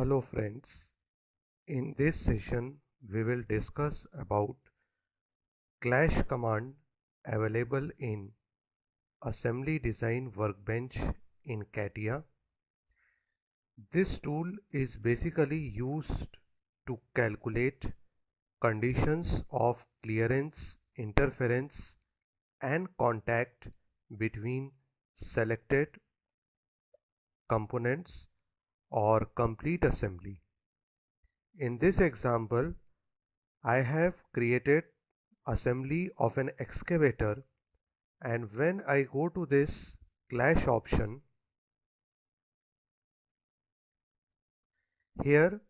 Hello friends, in this session we will discuss about Clash command available in Assembly Design Workbench in CATIA. This tool is basically used to calculate conditions of clearance, interference and contact between selected components or complete assembly. In this example, I have created assembly of an excavator, and when I go to this clash option, here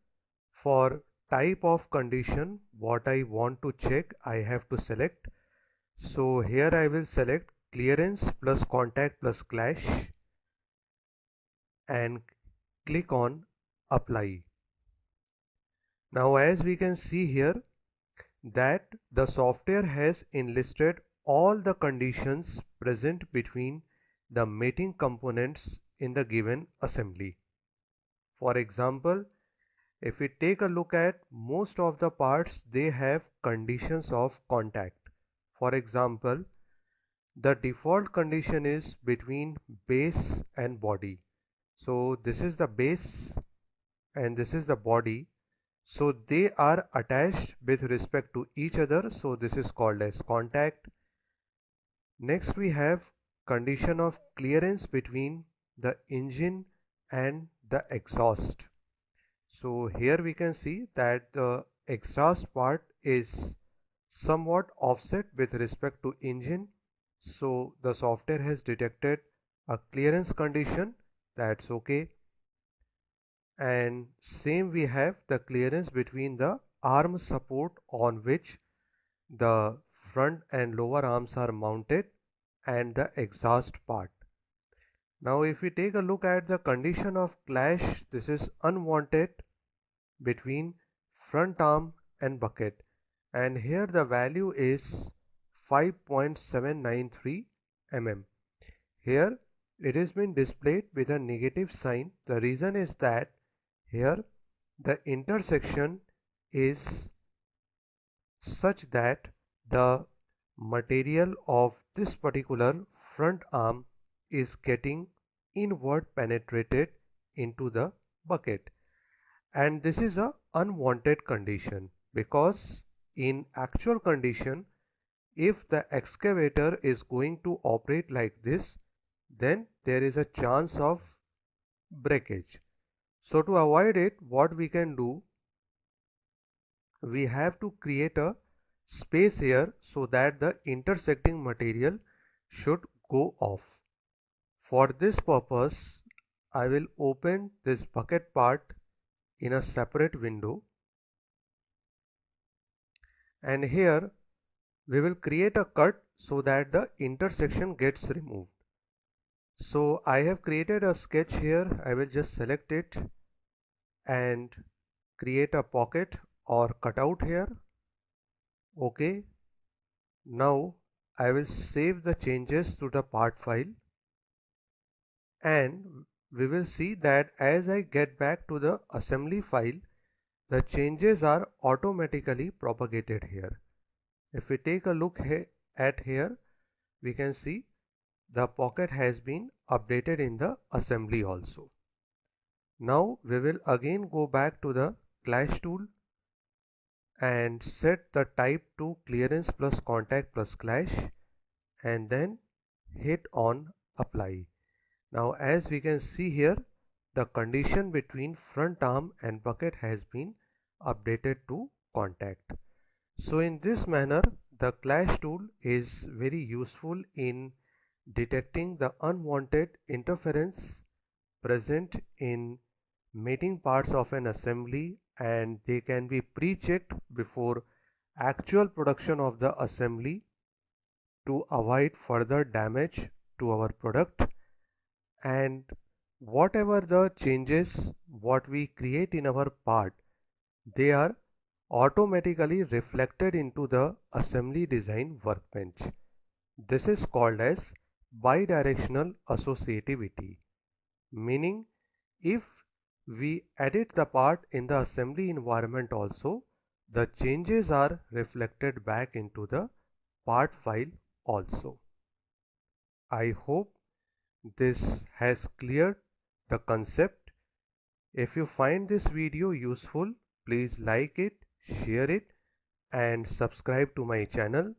for type of condition what I want to check I have to select. So here I will select clearance plus contact plus clash and click on apply. Now as we can see here that the software has enlisted all the conditions present between the mating components in the given assembly. For example, if we take a look at most of the parts, they have conditions of contact. For example, the default condition is between base and body. So this is the base and this is the body. So they are attached with respect to each other. So this is called as contact. Next we have condition of clearance between the engine and the exhaust. So here we can see that the exhaust part is somewhat offset with respect to engine. So the software has detected a clearance condition, that's okay. And same we have the clearance between the arm support on which the front and lower arms are mounted and the exhaust part. Now if we take a look at the condition of clash, this is unwanted between front arm and bucket, and here the value is 5.793 mm. Here it has been displayed with a negative sign. The reason is that here the intersection is such that the material of this particular front arm is getting inward penetrated into the bucket, and this is a unwanted condition because in actual condition if the excavator is going to operate like this, then there is a chance of breakage. So to avoid it, what we can do, we have to create a space here so that the intersecting material should go off. For this purpose, I will open this bucket part in a separate window, and here we will create a cut so that the intersection gets removed. So I have created a sketch here. I will just select it and create a pocket or cutout here. Okay. Now I will save the changes to the part file, and we will see that as I get back to the assembly file, the changes are automatically propagated here. If we take a look at here, we can see the pocket has been updated in the assembly also. Now we will again go back to the clash tool and set the type to clearance plus contact plus clash, and then hit on apply. Now as we can see here, the condition between front arm and bucket has been updated to contact. So in this manner, the clash tool is very useful in detecting the unwanted interference present in mating parts of an assembly, and they can be pre-checked before actual production of the assembly to avoid further damage to our product. And whatever the changes what we create in our part, they are automatically reflected into the assembly design workbench. This is called as bidirectional associativity, meaning if We edit the part in the assembly environment also. The changes are reflected back into the part file also. I hope this has cleared the concept. If you find this video useful, please like it, share it, and subscribe to my channel.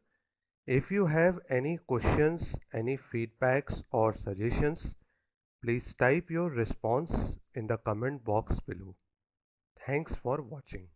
If you have any questions, any feedbacks or suggestions, please type your response in the comment box below. Thanks for watching.